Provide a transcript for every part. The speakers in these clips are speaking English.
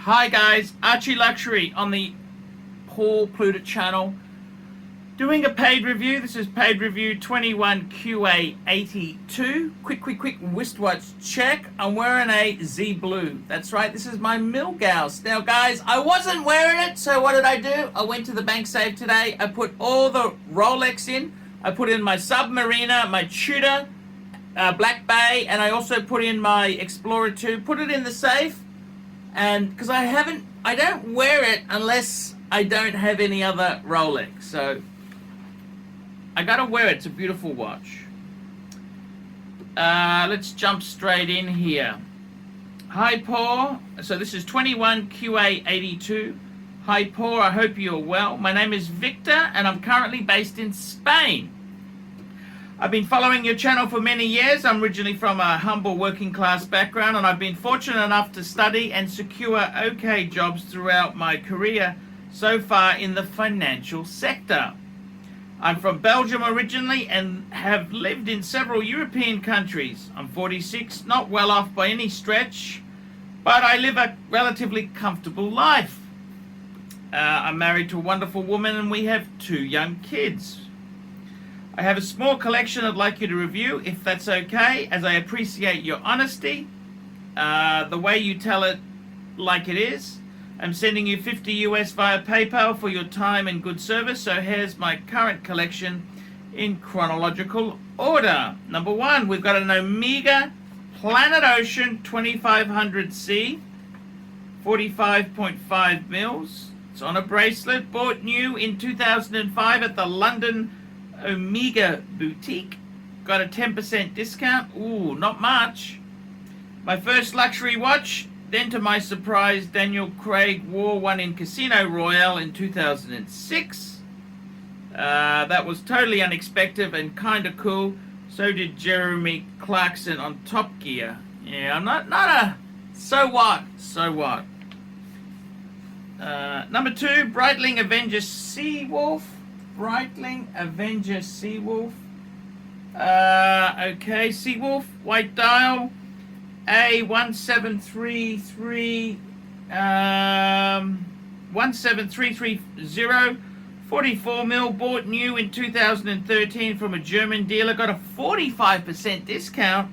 Hi guys, ArchieLuxury on the Pluta channel. Doing a paid review. This is paid review 21QA82. Quick wristwatch check. I'm wearing a Z Blue. That's right, this is my Milgauss. Now guys, I wasn't wearing it, so what did I do? I went to the bank safe today. I put all the Rolex in. I put in my Submariner, my Tudor, Black Bay, and I also put in my Explorer 2. Put it in the safe. And because I don't wear it unless I don't have any other Rolex, so I gotta wear it. It's a beautiful watch. Let's jump straight in here. Hi Paul, so this is 21QA82. Hi Paul, I hope you're well. My name is Victor and I'm currently based in Spain. I've been following your channel for many years. I'm originally from a humble working class background and I've been fortunate enough to study and secure okay jobs throughout my career so far in the financial sector. I'm from Belgium originally and have lived in several European countries. I'm 46, not well off by any stretch, but I live a relatively comfortable life. I'm married to a wonderful woman and we have 2 young kids. I have a small collection I'd like you to review, if that's okay, as I appreciate your honesty, the way you tell it like it is. I'm sending you 50 US via PayPal for your time and good service, so here's my current collection in chronological order. Number 1, we've got an Omega Planet Ocean 2500C, 45.5 mils. It's on a bracelet, bought new in 2005 at the London Omega Boutique. Got a 10% discount. Ooh, not much. My first luxury watch. Then to my surprise, Daniel Craig wore one in Casino Royale in 2006. That was totally unexpected and kind of cool. So did Jeremy Clarkson on Top Gear. Yeah, I'm not a... So what? Number 2, Breitling Avengers Seawolf. Breitling Avengers Seawolf. Okay, Seawolf, white dial, A17330, 44 mil, bought new in 2013 from a German dealer, got a 45% discount.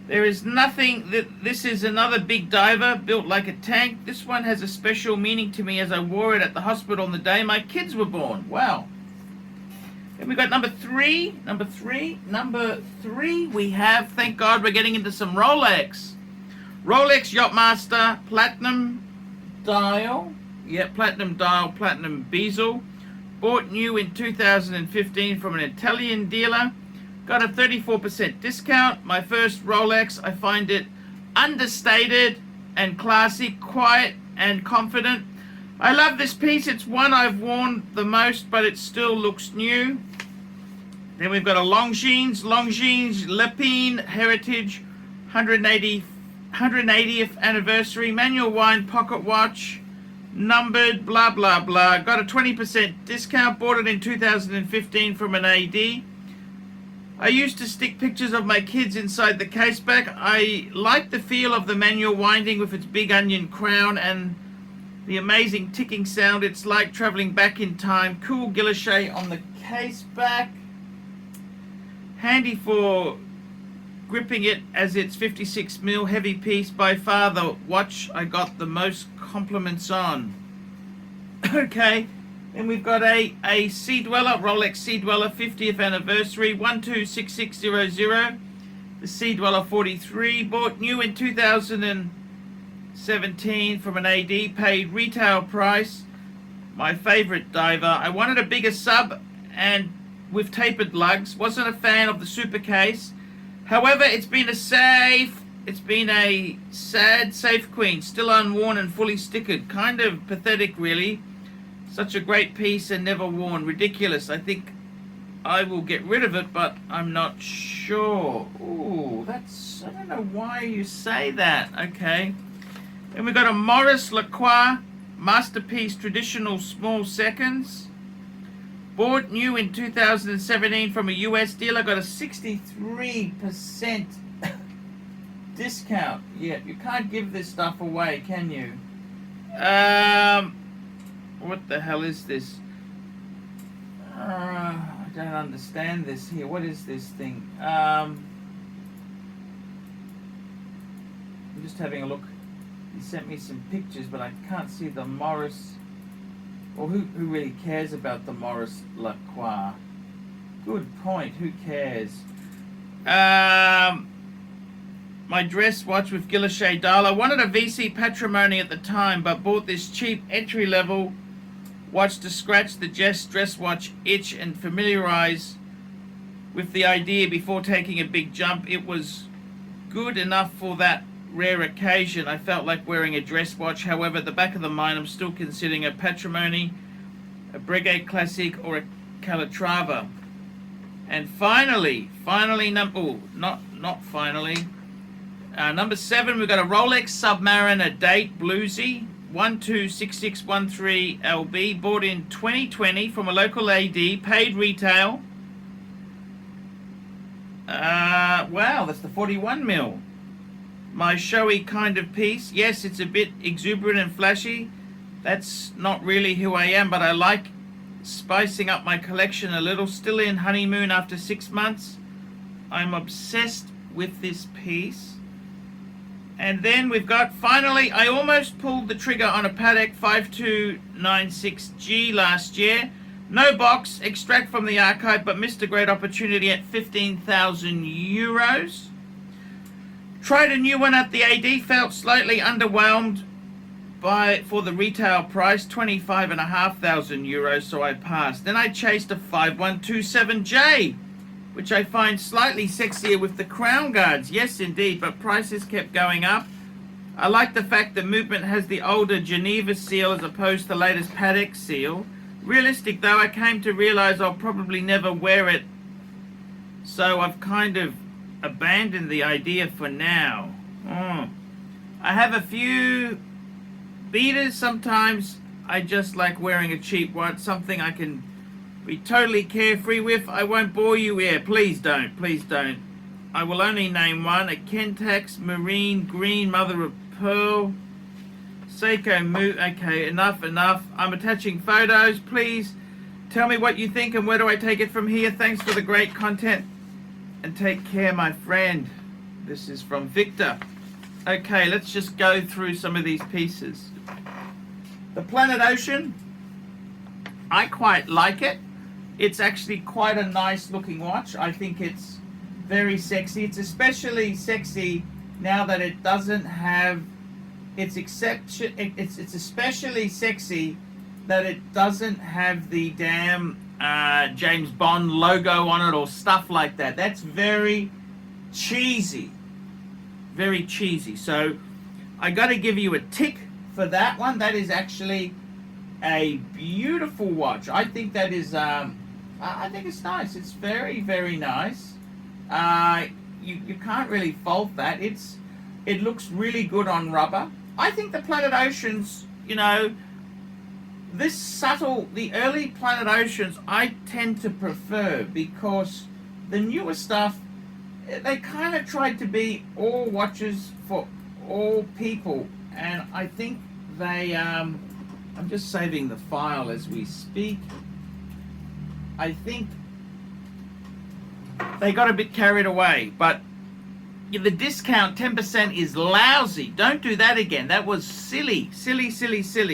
There is nothing, this is another big diver, built like a tank. This one has a special meaning to me as I wore it at the hospital on the day my kids were born. Wow. Then we got number 3, we have, thank God we're getting into some Rolex. Rolex Yachtmaster Platinum Dial. Yeah, Platinum Dial, Platinum Bezel. Bought new in 2015 from an Italian dealer. Got a 34% discount. My first Rolex. I find it understated and classy, quiet and confident. I love this piece. It's one I've worn the most, but it still looks new. Then we've got a Longines Lepine Heritage 180th anniversary manual wind pocket watch, numbered, blah blah blah. Got a 20% discount. Bought it in 2015 from an AD. I used to stick pictures of my kids inside the case back. I like the feel of the manual winding with its big onion crown and the amazing ticking sound. It's like traveling back in time. Cool guilloche on the case back. Handy for gripping it as it's 56 mil heavy piece. By far the watch I got the most compliments on. Okay. Then we've got a Sea Dweller, Rolex Sea Dweller 50th anniversary, 126600. The Sea Dweller 43, bought new in 2017 from an AD, paid retail price. My favorite diver. I wanted a bigger sub and with tapered lugs. Wasn't a fan of the super case. However, it's been a sad safe queen, still unworn and fully stickered. Kind of pathetic really. Such a great piece and never worn. Ridiculous. I think I will get rid of it, but I'm not sure. Ooh, I don't know why you say that. Okay. Then we got a Maurice Lacroix Masterpiece Traditional Small Seconds. Bought new in 2017 from a US dealer. Got a 63% discount. Yeah, you can't give this stuff away, can you? What the hell is this? I don't understand this here. What is this thing? I'm just having a look. He sent me some pictures, but I can't see the Maurice. Well, who really cares about the Maurice Lacroix? Good point. Who cares? My dress watch with Guilloche dial. I wanted a VC Patrimony at the time, but bought this cheap entry-level watch to scratch the dress watch itch and familiarize with the idea before taking a big jump. It was good enough for that rare occasion. I felt like wearing a dress watch. However, at the back of the mind, I'm still considering a Patrimony, a Breguet Classic, or a Calatrava. And finally, number 7, we've got a Rolex Submariner date Bluesy 126613 LB, bought in 2020 from a local AD, paid retail. Wow, that's the 41 mil. My showy kind of piece. Yes, it's a bit exuberant and flashy. That's not really who I am, but I like spicing up my collection a little. Still in honeymoon after 6 months. I'm obsessed with this piece. And then we've got, finally, I almost pulled the trigger on a Patek 5296G last year. No box, extract from the archive, but missed a great opportunity at 15,000 euros. Tried a new one at the AD, felt slightly underwhelmed for the retail price, 25,500 euros, so I passed. Then I chased a 5127J, which I find slightly sexier with the crown guards. Yes, indeed, but prices kept going up. I like the fact that Movement has the older Geneva seal as opposed to the latest Patek seal. Realistic though, I came to realize I'll probably never wear it, so I've kind of abandoned the idea for now. I have a few beaters. Sometimes I just like wearing a cheap one, something I can be totally carefree with. I won't bore you here. Please don't. Please don't. I will only name one. A Kentax Marine Green Mother of Pearl. Seiko Mu. Okay, enough. I'm attaching photos. Please tell me what you think and where do I take it from here. Thanks for the great content and take care, my friend. This is from Victor. Okay, let's just go through some of these pieces. The Planet Ocean. I quite like it. It's actually quite a nice looking watch. I think it's very sexy. It's especially sexy now that it doesn't have it's especially sexy that it doesn't have the damn James Bond logo on it or stuff like that. That's very cheesy. Very cheesy. So I got to give you a tick for that one. That is actually a beautiful watch. I think that is I think it's nice. It's very, very nice. You can't really fault that. It looks really good on rubber. I think the Planet Oceans, you know, the early Planet Oceans I tend to prefer, because the newer stuff, they kind of tried to be all watches for all people, and I think they I'm just saving the file as we speak. I think they got a bit carried away, but the discount 10% is lousy. Don't do that again. That was silly.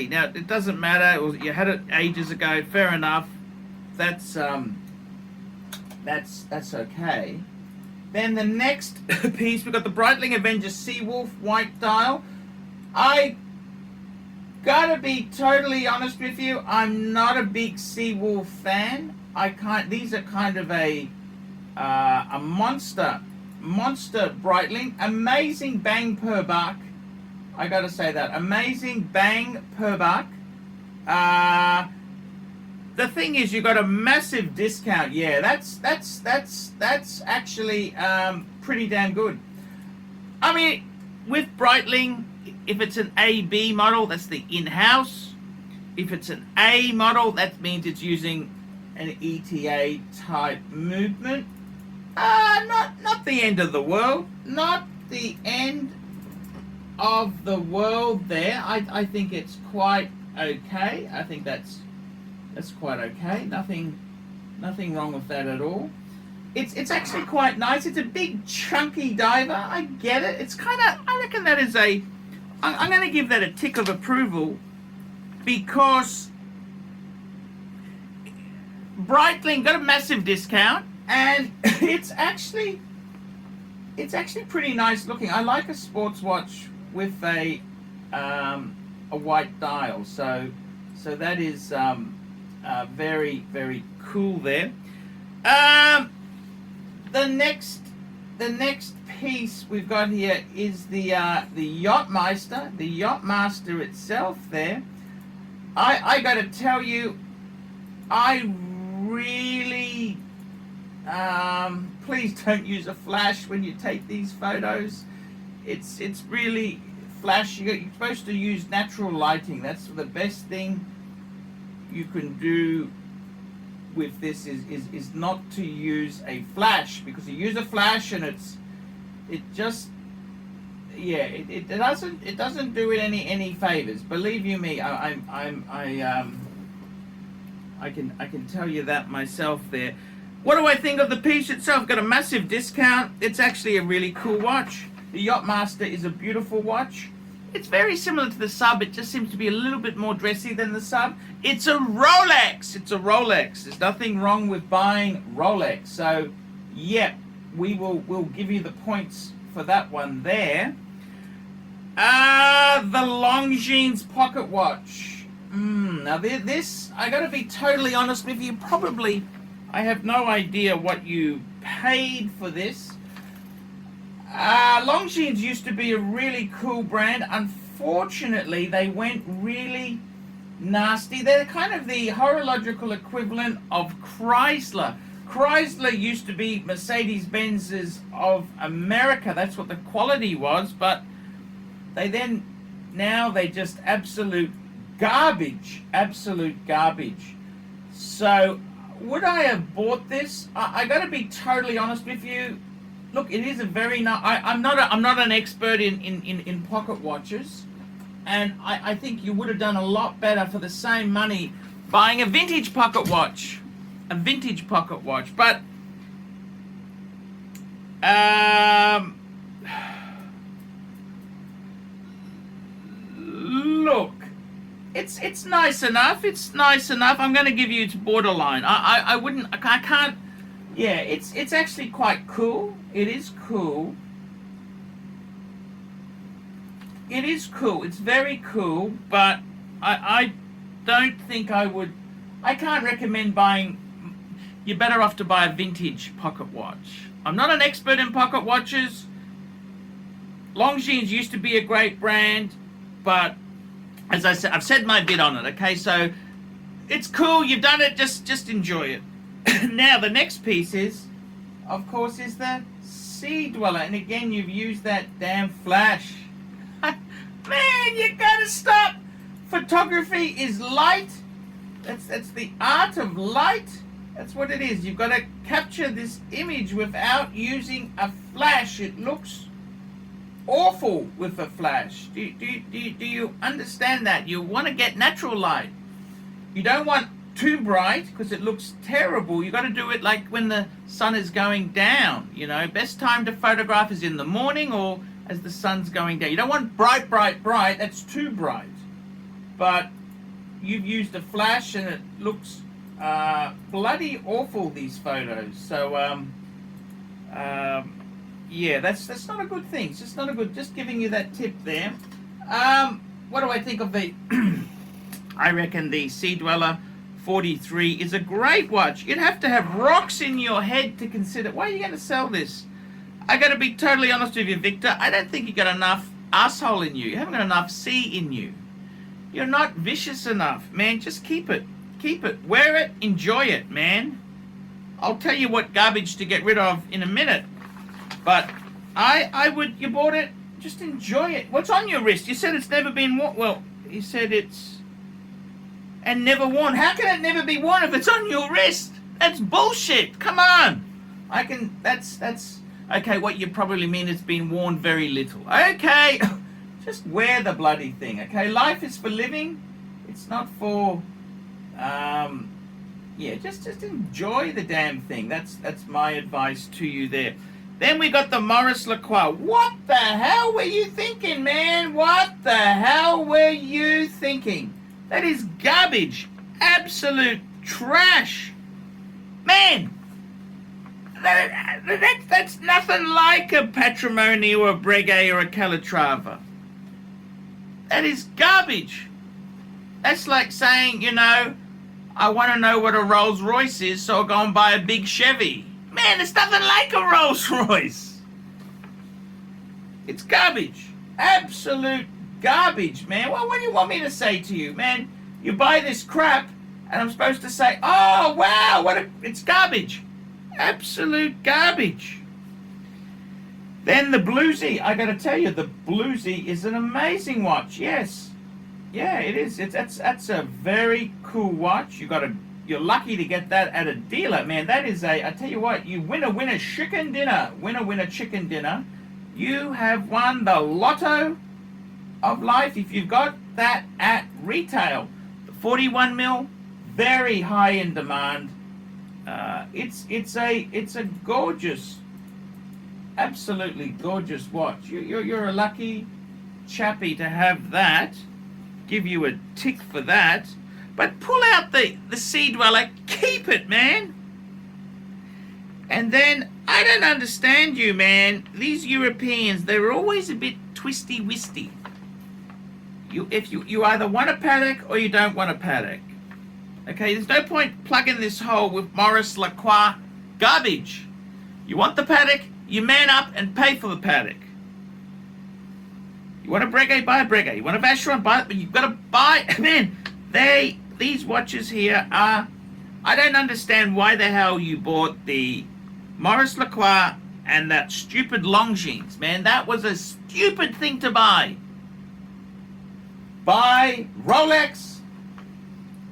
Now it doesn't matter. You had it ages ago. Fair enough. That's okay. Then the next piece, we've got the Breitling Avengers Seawolf white dial. I gotta be totally honest with you. I'm not a big Seawolf fan. These are kind of a monster Breitling. Amazing bang per buck. I gotta say that. Amazing bang per buck. The thing is, you got a massive discount. Yeah, that's actually pretty damn good. I mean, with Breitling, if it's an AB model, that's the in-house. If it's an A model, that means it's using an ETA type movement. Not the end of the world. Not the end of the world there. I think it's quite okay. I think that's quite okay. Nothing wrong with that at all. It's actually quite nice. It's a big chunky diver. I get it. It's kind of, I reckon that is a, I'm going to give that a tick of approval, because Breitling got a massive discount, and it's actually pretty nice looking. I like a sports watch with a white dial, so that is very, very cool there. The next piece we've got here is the Yachtmaster itself there. I got to tell you, I really, please don't use a flash when you take these photos. It's really flashy. You're supposed to use natural lighting. That's the best thing you can do with this is not to use a flash, because you use a flash and it doesn't do it any favors. Believe you me, I can tell you that myself there. What do I think of the piece itself? Got a massive discount. It's actually a really cool watch. The Yachtmaster is a beautiful watch. It's very similar to the Sub. It just seems to be a little bit more dressy than the Sub. It's a Rolex. It's a Rolex. There's nothing wrong with buying Rolex. So, yeah, we'll give you the points for that one there. The Longines pocket watch. Now this, I gotta be totally honest with you. Probably, I have no idea what you paid for this. Longines used to be a really cool brand. Unfortunately, they went really nasty. They're kind of the horological equivalent of Chrysler. Chrysler used to be Mercedes-Benz's of America. That's what the quality was, but now they just absolute garbage. Absolute garbage. So, would I have bought this? I got to be totally honest with you. Look, it is a very nice. I'm not an expert in pocket watches, and I think you would have done a lot better for the same money buying a vintage pocket watch, But look, it's nice enough. It's nice enough. I'm going to give you its borderline. I can't. Yeah, it's actually quite cool. It is cool. It is cool. It's very cool, but I don't think I would. I can't recommend buying. You're better off to buy a vintage pocket watch. I'm not an expert in pocket watches. Longines used to be a great brand, but as I said, I've said my bit on it. Okay, so it's cool. You've done it. Just enjoy it. Now the next piece is, of course, is the Sea Dweller, and again you've used that damn flash. Man, you gotta stop. Photography is light. That's the art of light. That's what it is. You've got to capture this image without using a flash. It looks awful with a flash. Do you understand that? You want to get natural light. You don't want too bright because it looks terrible. You got to do it like when the sun is going down. You know, best time to photograph is in the morning or as the sun's going down. You don't want bright. That's too bright. But you've used a flash and it looks bloody awful, these photos. So yeah, that's not a good thing. It's just not a good. Just giving you that tip there. What do I think of the? I reckon the Sea Dweller 43 is a great watch. You'd have to have rocks in your head to consider. Why are you going to sell this? I got to be totally honest with you, Victor. I don't think you got enough asshole in you. You haven't got enough C in you. You're not vicious enough, man. Just keep it. Keep it. Wear it. Enjoy it, man. I'll tell you what garbage to get rid of in a minute. But I would, you bought it, just enjoy it. What's on your wrist? You said it's never been worn. Well, you said it's, and never worn. How can it never be worn if it's on your wrist? That's bullshit. Come on. That's, Okay, what you probably mean it's been worn very little. Okay, just wear the bloody thing. Okay, life is for living. It's not for, yeah, just enjoy the damn thing. That's my advice to you there. Then we got the Maurice Lacroix. What the hell were you thinking, man? What the hell were you thinking? That is garbage. Absolute trash. Man, that's nothing like a Patrimony or a Breguet or a Calatrava. That is garbage. That's like saying, you know, I want to know what a Rolls Royce is, so I'll go and buy a big Chevy. Man, it's nothing like a Rolls Royce. It's garbage. Absolute garbage, man. Well, what do you want me to say to you, man? You buy this crap, and I'm supposed to say, oh, wow, it's garbage. Absolute garbage. Then the Bluesy. I got to tell you, the Bluesy is an amazing watch. Yes. Yeah, it is. That's a very cool watch. You're lucky to get that at a dealer, man. That is I tell you what, you win a chicken dinner. Winner chicken dinner. You have won the lotto of life if you've got that at retail. The 41 mil, very high in demand. It's a gorgeous, absolutely gorgeous watch. You're a lucky chappy to have that. Give you a tick for that. But pull out the Sea Dweller, keep it, man. And then, I don't understand you, man. These Europeans, they're always a bit twisty-wisty. You either want a Patek or you don't want a Patek. Okay, there's no point plugging this hole with Maurice Lacroix garbage. You want the Patek, you man up and pay for the Patek. You want a Breguet, buy a Breguet. You want a Vacheron, buy it, but you've got to buy, man, these watches here are, I don't understand why the hell you bought the Maurice Lacroix and that stupid Longines, man. That was a stupid thing to buy. Buy Rolex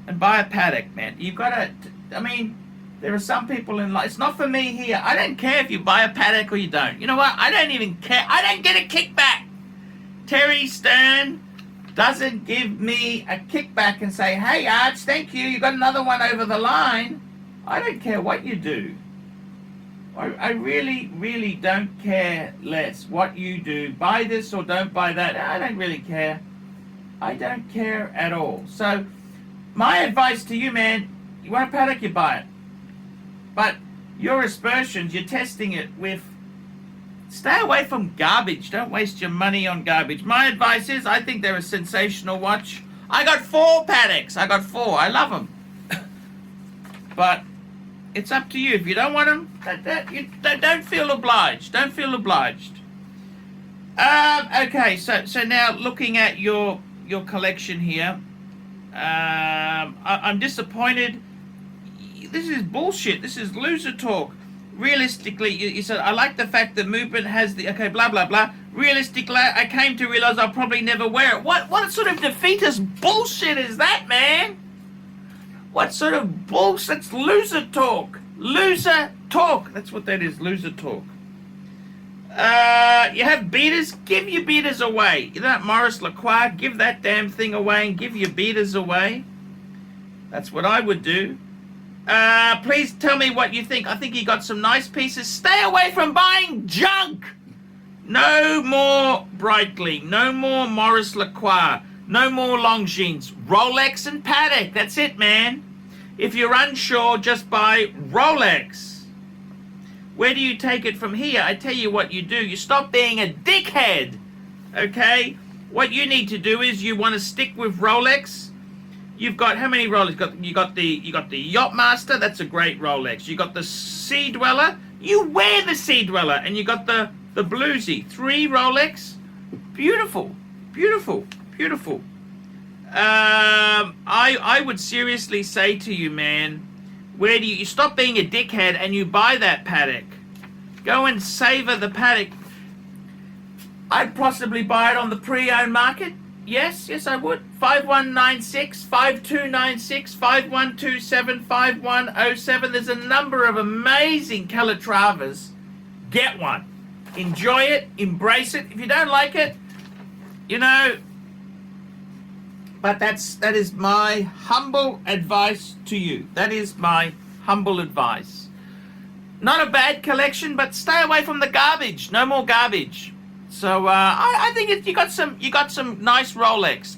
and buy a Patek, man. You've got to, I mean, there are some people in life, it's not for me here. I don't care if you buy a Patek or you don't. You know what? I don't even care. I don't get a kickback. Terry Stern doesn't give me a kickback and say, hey, Arch, thank you. You got another one over the line. I don't care what you do. I really, really don't care less what you do. Buy this or don't buy that. I don't really care. I don't care at all. So my advice to you, man, you want a Patek, you buy it. But your aspersions, you're testing it with, stay away from garbage. Don't waste your money on garbage. My advice is, I think they're a sensational watch. I got 4 Pateks. I got 4. I love them. But it's up to you. If you don't want them, don't feel obliged. Don't feel obliged. Okay, so now looking at your collection here, I'm disappointed. This is bullshit. This is loser talk. Realistically, you said, I like the fact that movement has the, okay, blah, blah, blah. Realistically, I came to realize I'll probably never wear it. What sort of defeatist bullshit is that, man? What sort of bullshit? That's loser talk. Loser talk. That's what that is, loser talk. You have beaters? Give your beaters away. You know that Maurice Lacroix? Give that damn thing away and give your beaters away. That's what I would do. Please tell me what you think. I think you got some nice pieces. Stay away from buying junk. No more Breitling. No more Maurice Lacroix. No more Longines. Rolex and Patek. That's it, man. If you're unsure, just buy Rolex. Where do you take it from here? I tell you what you do. You stop being a dickhead. Okay? What you need to do is you want to stick with Rolex. You've got how many Rolex? You got the Yachtmaster. That's a great Rolex. You got the Sea Dweller. You wear the Sea Dweller, and you got the Bluesy. 3 Rolex. Beautiful, beautiful, beautiful. I would seriously say to you, man, where do you stop being a dickhead and you buy that Patek? Go and savor the Patek. I'd possibly buy it on the pre-owned market. Yes, I would. 5196, 5296, 5127, 5107. There's a number of amazing Calatravas. get one. Enjoy it, embrace it. If you don't like it, you know, but that is my humble advice to you. That is my humble advice. Not a bad collection, but stay away from the garbage. No more garbage. So I think you got some nice Rolex.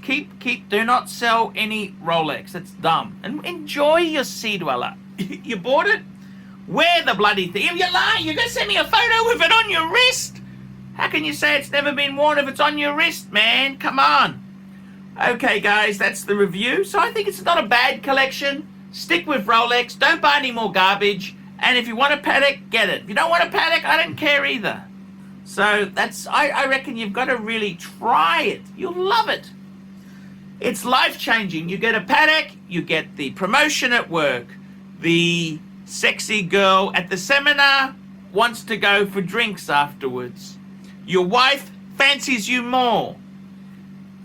Do not sell any Rolex. That's dumb. And enjoy your Sea Dweller. You bought it? Wear the bloody thing. If you lie, you're gonna send me a photo with it on your wrist. How can you say it's never been worn if it's on your wrist, man? Come on. Okay, guys, that's the review. So I think it's not a bad collection. Stick with Rolex. Don't buy any more garbage. And if you want a Patek, get it. If you don't want a Patek, I don't care either. So that's, I reckon you've got to really try it. You'll love it. It's life-changing. You get a Patek, you get the promotion at work. The sexy girl at the seminar wants to go for drinks afterwards. Your wife fancies you more.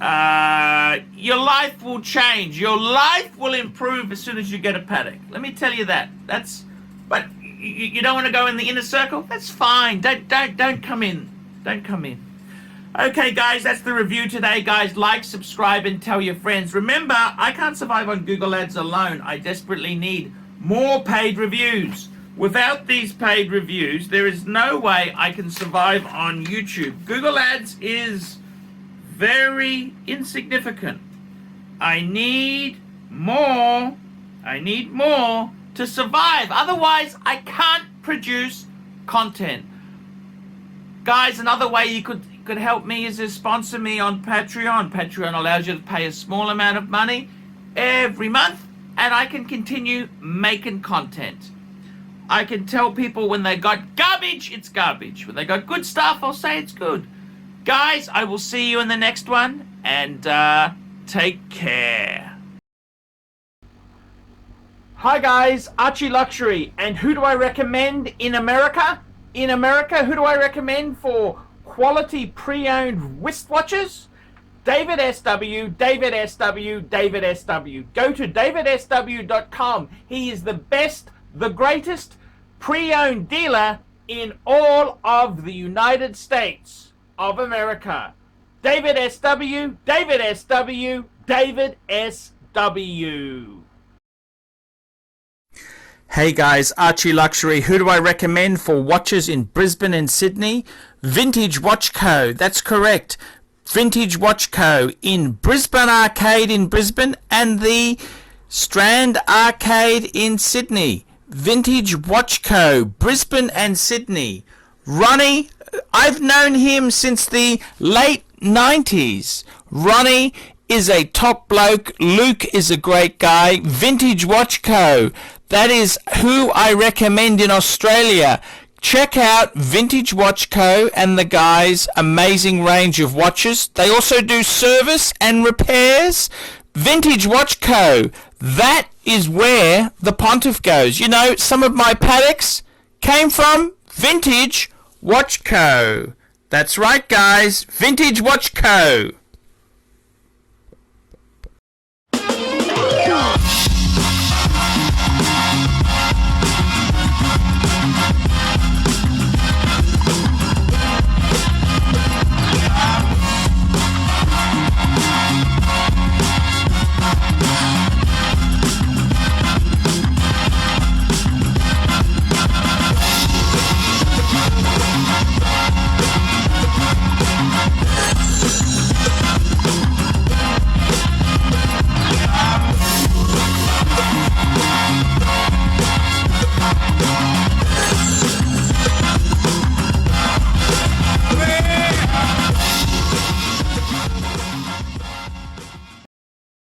Your life will change. Your life will improve as soon as you get a Patek. Let me tell you that. But you don't want to go in the inner circle? That's fine. Don't come in. Don't come in. Okay, guys, that's the review today. Guys, like, subscribe, and tell your friends. Remember, I can't survive on Google Ads alone. I desperately need more paid reviews. Without these paid reviews, there is no way I can survive on YouTube. Google Ads is very insignificant. I need more to survive. Otherwise, I can't produce content. Guys, another way you could help me is to sponsor me on Patreon. Patreon allows you to pay a small amount of money every month, and I can continue making content. I can tell people when they got garbage, it's garbage. When they got good stuff, I'll say it's good. Guys, I will see you in the next one, and take care. Hi guys, ArchieLuxury, and who do I recommend in America? In America, who do I recommend for quality pre-owned wristwatches? David SW, David SW, David SW. Go to davidsw.com. He is the best, the greatest pre-owned dealer in all of the United States of America. David SW, David SW, David SW. Hey guys, ArchieLuxury. Who do I recommend for watches in Brisbane and Sydney? Vintage Watch Co. That's correct. Vintage Watch Co. in Brisbane Arcade in Brisbane and the Strand Arcade in Sydney. Vintage Watch Co. Brisbane and Sydney. Ronnie, I've known him since the late 90s. Ronnie is a top bloke. Luke is a great guy. Vintage Watch Co. That is who I recommend in Australia. Check out Vintage Watch Co. and the guys' amazing range of watches. They also do service and repairs. Vintage Watch Co. That is where the Pontiff goes. You know, some of my Pateks came from Vintage Watch Co. That's right, guys. Vintage Watch Co.